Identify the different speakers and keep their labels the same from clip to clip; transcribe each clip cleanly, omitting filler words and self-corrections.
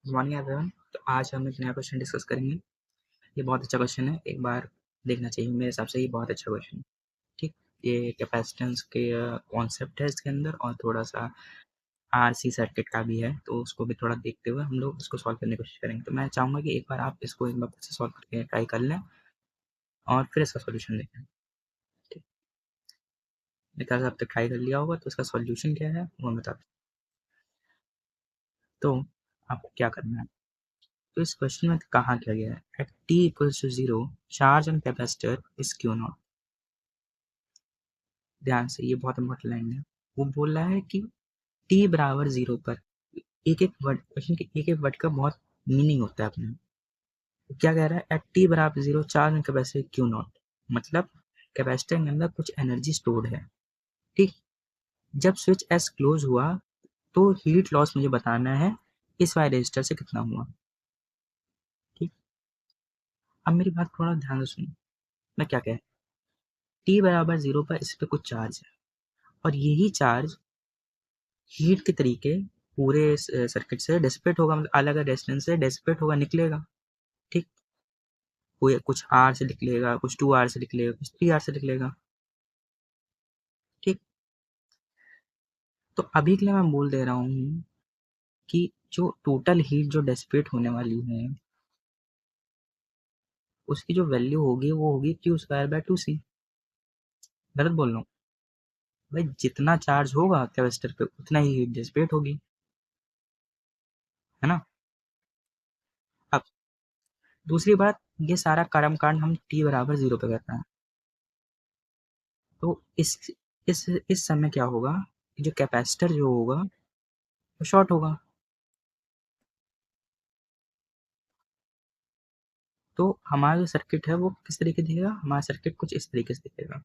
Speaker 1: Good morning everyone. तो आज हम एक नया क्वेश्चन डिस्कस करेंगे। ये बहुत अच्छा क्वेश्चन है, एक बार देखना चाहिए। मेरे हिसाब से ये बहुत अच्छा क्वेश्चन है। ठीक, ये कैपेसिटेंस के कॉन्सेप्ट है इसके अंदर, और थोड़ा सा आरसी सर्किट का भी है, तो उसको भी थोड़ा देखते हुए हम लोग इसको सॉल्व करने की कोशिश करेंगे। तो मैं चाहूँगा कि एक बार आप इसको एक बार फिर से सॉल्व करके ट्राई कर लें और फिर इसका सोल्यूशन देखें। ठीक, एक बार आप तक ट्राई कर लिया होगा तो इसका सोल्यूशन क्या है वो मैं बताता हूँ। तो आपको क्या करना है, तो इस क्वेश्चन में कहा क्या गया है, at t equals to 0 charge on capacitor is Q naught. ध्यान से, ये बहुत इंपॉर्टेंट लाइन है। वो बोल रहा है कि t बराबर 0 पर, एक एक वर्ड, क्वेश्चन के एक एक वर्ड का बहुत मीनिंग होता है अपने। तो क्या कह रहा है, एट t बराबर 0 charge on capacitor Q not, मतलब कैपेसिटर के अंदर कुछ एनर्जी स्टोर्ड है। ठीक, जब स्विच एस क्लोज हुआ तो हीट लॉस मुझे बताना है इस वाले रजिस्टर से कितना हुआ। ठीक, अब मेरी बात थोड़ा ध्यान से सुनो, मैं क्या कह, t बराबर 0 पर इस पे कुछ चार्ज है, और यही चार्ज हीट के तरीके पूरे सर्किट से डिसिपेट होगा, मतलब अलग अलग डिस्टेंस से डिसिपेट होगा, निकलेगा। ठीक, कोई कुछ आर से निकलेगा, कुछ 2R से निकलेगा, कुछ 3R से निकलेगा। ठीक, तो अभी के लिए मैं बोल दे रहा हूँ कि जो टोटल हीट जो डिसिपेट होने वाली है उसकी जो वैल्यू होगी वो होगी Q²/2C। गलत बोल रहा हूँ भाई, जितना चार्ज होगा कैपेसिटर पे उतना ही हीट डिसिपेट होगी, है ना। अब दूसरी बात, ये सारा कर्म कांड हम t बराबर 0 पे करते हैं, तो इस समय क्या होगा, जो कैपेसिटर जो होगा वो शॉर्ट होगा। तो हमारा जो सर्किट है वो किस तरीके दिखेगा, हमारा सर्किट कुछ इस तरीके से दिखेगा।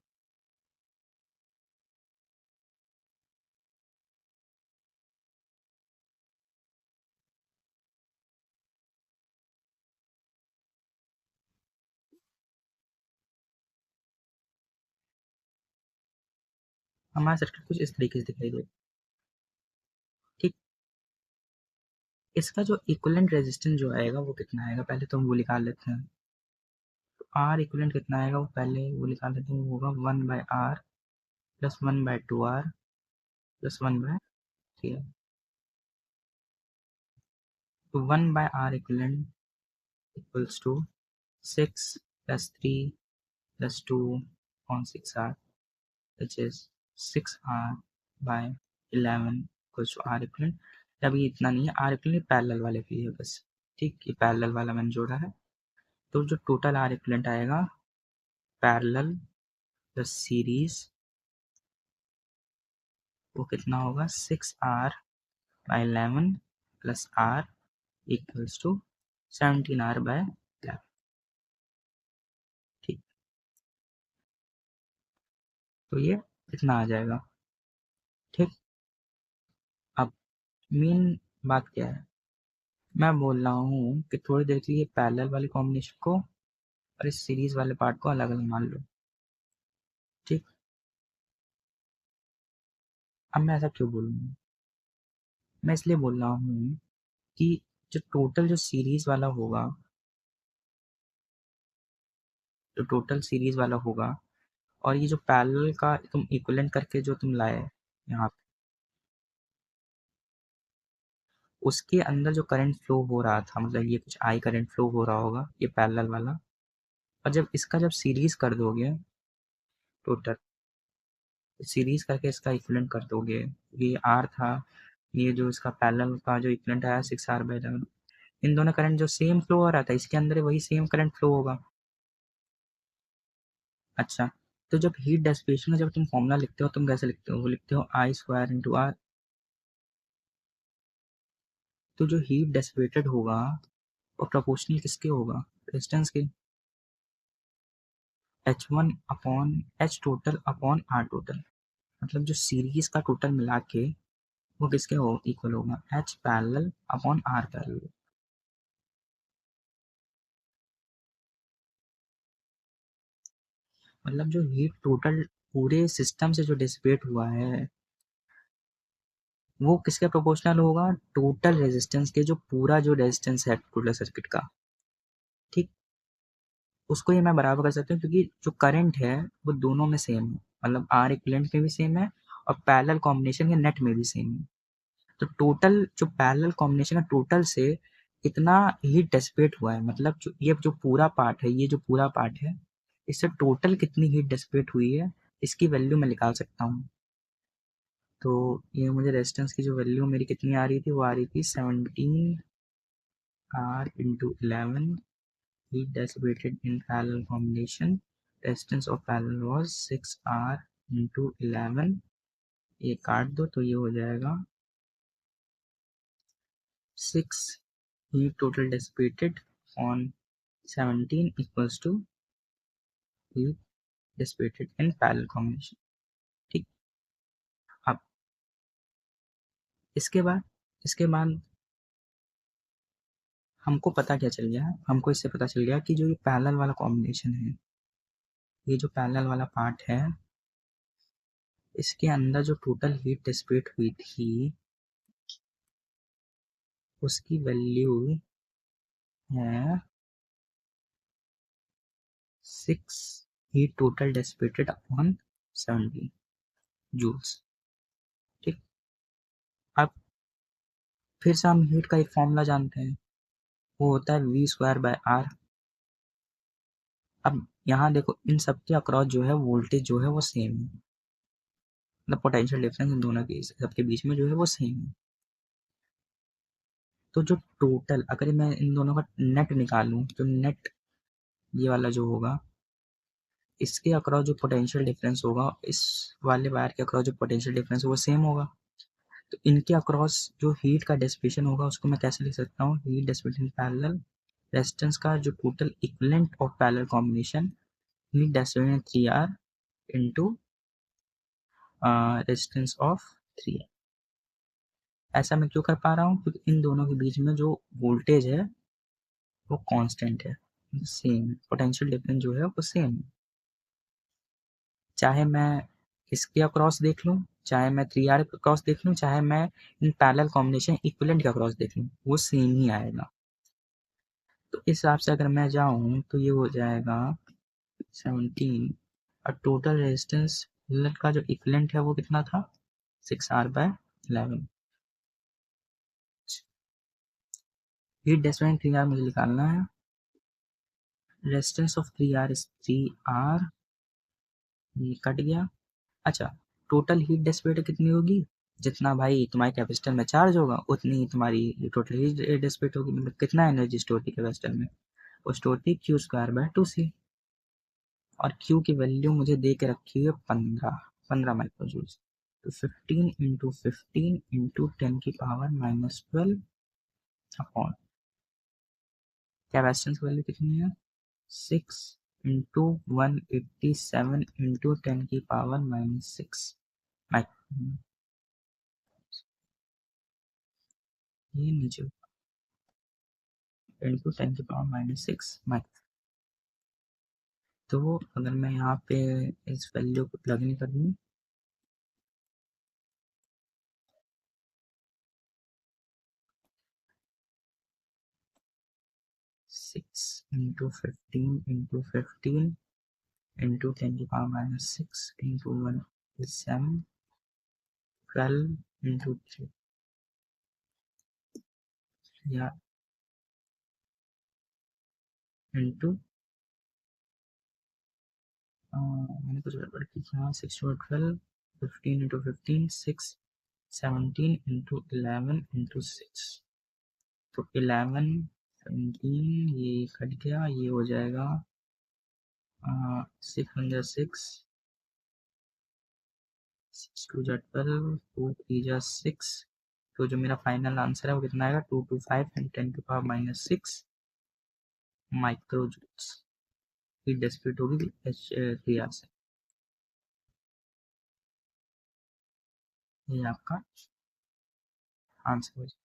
Speaker 1: हमारा सर्किट कुछ इस तरीके से दिखाई देगा। ठीक, इसका जो इक्विवेलेंट रेजिस्टेंस जो आएगा वो कितना आएगा, पहले तो हम वो निकाल लेते हैं। तो आर इक्विवेलेंट कितना आएगा वो पहले वो निकाल लेते हैं, वो होगा 1/R plus 1/2R plus 1/3R। तो 1/R equivalent equals to 6 plus 3 plus 2 on 6R, which is 6R/11 equals to R equivalent. अब ये इतना नहीं है, R इक्विवेलेंट पैरेलल वाले के लिए है बस। ठीक, ये पैरेलल वाला मैंने जोड़ा है। तो जो टोटल R इक्विवेलेंट आएगा पैरेलल प्लस सीरीज, वो कितना होगा 6R/11 plus R equals to 17R/11। ठीक, तो ये इतना आ जाएगा। ठीक, अब मेन बात क्या है, मैं बोल रहा हूँ कि थोड़ी देर के लिए पैरेलल वाले कॉम्बिनेशन को और इस सीरीज वाले पार्ट को अलग अलग मान लो। ठीक, अब मैं ऐसा क्यों बोलूँगा, मैं इसलिए बोल रहा हूँ कि जो टोटल जो सीरीज वाला होगा, जो टोटल सीरीज वाला होगा, और ये जो पैरेलल का तुम इक्विवेलेंट करके जो तुम लाए यहाँ पे, उसके अंदर जो करंट फ्लो हो रहा था, मतलब ये कुछ आई करंट फ्लो हो रहा होगा ये पैरेलल वाला, और जब इसका जब सीरीज कर दोगे टोटल, सीरीज करके इसका इक्विवेलेंट कर दोगे, ये आर था, ये जो इसका पैरेलल का जो इक्विवेलेंट आया 6R/11, इन दोनों करंट जो सेम फ्लो हो रहा था इसके अंदर वही सेम करंट फ्लो होगा। अच्छा, तो जब हीट डेसिपेशन का जब तुम फॉर्मूला लिखते हो तुम कैसे लिखते हो, वो लिखते हो I² × R। तो जो हीट डेसिपेटेड होगा वो प्रोपोर्शनल किसके होगा, रेजिस्टेंस के, H total upon R total, मतलब जो सीरीज का टोटल मिला के वो किसके हो इक्वल होगा, H parallel upon R parallel. मतलब जो हीट टोटल पूरे सिस्टम से जो डिसिपेट हुआ है वो किसके प्रोपोर्शनल होगा? टोटल रेजिस्टेंस के, जो पूरा जो रेजिस्टेंस है टोटल सर्किट का, ठीक, उसको ये मैं बराबर कर सकता हूँ, क्योंकि जो करंट है वो दोनों में सेम है, मतलब आर इक्विवेलेंट में भी सेम है और पैरेलल कॉम्बिनेशन या नेट में भी सेम है। तो टोटल जो पैरेलल कॉम्बिनेशन है, टोटल से कितना हीट डिसिपेट हुआ है, मतलब जो ये जो पूरा पार्ट है, ये जो पूरा पार्ट है, इससे टोटल कितनी हीट डिसिपेट हुई है, इसकी वैल्यू मैं निकाल सकता हूँ। तो ये मुझे रेजिस्टेंस की जो वैल्यू मेरी कितनी आ रही थी, वो आ रही थी 17R into 11 heat dissipated in parallel combination. Resistance of parallel was 6R into 11. ये काट दो तो ये हो जाएगा 6 heat total dissipated on 17 equals to heat dissipated in parallel combination. ठीक, अब इसके बाद हमको पता क्या चल गया, हमको इससे पता चल गया कि जो ये पैरेलल वाला कॉम्बिनेशन है, ये जो पैरेलल वाला पार्ट है, इसके अंदर जो टोटल हीट डिसिपेट हुई थी उसकी वैल्यू है 6 heat total dissipated upon 17 joules. ठीक, अब फिर से हम हीट का एक फॉर्मूला जानते हैं, वो होता है V²/R। अब यहाँ देखो, इन सब के अक्रॉस जो है वोल्टेज जो है वो सेम है, मतलब पोटेंशियल डिफरेंस इन दोनों के सबके बीच में जो है वो सेम है। तो जो टोटल, अगर मैं इन दोनों का नेट निकालूं, तो नेट ये वाला जो होगा, इसके अक्रॉस जो पोटेंशियल डिफरेंस होगा, इस वाले वायर के अक्रॉस जो पोटेंशियल डिफरेंस है वो सेम होगा। तो इनके अक्रॉस जो हीट का डिसिपेशन होगा उसको मैं कैसे लिख सकता हूँ, हीट डिसिपेशन पैरेलल रेजिस्टेंस का जो total equivalent of parallel combination, heat dissipation 3R into resistance of 3R। ऐसा मैं क्यों कर पा रहा हूँ, क्योंकि इन दोनों के बीच में जो वोल्टेज है वो कांस्टेंट है, सेम, पोटेंशियल डिफरेंस जो है वो सेम है। चाहे मैं इसके अक्रॉस देख लूँ, चाहे मैं 3R के अक्रॉस देख लूँ, चाहे मैं इन पैरेलल कॉम्बिनेशन इक्विवेलेंट के अक्रॉस देख लूँ, वो सेम ही आएगा। तो इस हिसाब से अगर मैं जाऊँ तो ये हो जाएगा 17 और टोटल रेजिस्टेंस का जो इक्विवेलेंट है वो कितना था, 6R/11। हीट डिसिपेशन 3R मुझे निकालना है, resistance of 3R is 3R, ये कट गया। अच्छा, टोटल हीट डिसिपेट कितनी होगी, जितना भाई तुम्हारे कैपेसिटर में चार्ज होगा उतनी ही तुम्हारी टोटल हीट डिसिपेट होगी, मतलब कितना एनर्जी स्टोर थी कैपेसिटर में, वो स्टोर थी Q²/2C। और Q की वैल्यू मुझे दे के रखी है 15 माइक्रोजूल्स। तो 15 इंटू 15 इंटू 10⁻⁻12 अपॉन कैपेसिटेंस की वैल्यू कितनी है, 6 इंटू 187 इंटू 10⁻⁻6 माइक्रो, ये नीचे इंटू 10⁻⁻6 माइक्रो। तो अगर मैं यहाँ पे इस वैल्यू को प्लग इन कर दूँ, 6 into 15 into 15 into 10⁻⁻6 into 1 is 7, 12 into 3 या इंटू मैंने कुछ गड़बड़ की यहाँ, 6/12, 15 इंटू 15, 6, 17 इंटू 11 इंटू 6। तो 11, 17, ये कट गया, ये हो जाएगा 606, 6×2 12, 2×3 6। तो जो मेरा फाइनल आंसर है वो कितना आएगा, 225 एंड 10⁻⁻6 माइक्रोजूल्स हीट डिसिपेट होगी H3R से। ये आपका आंसर हो जाएगा।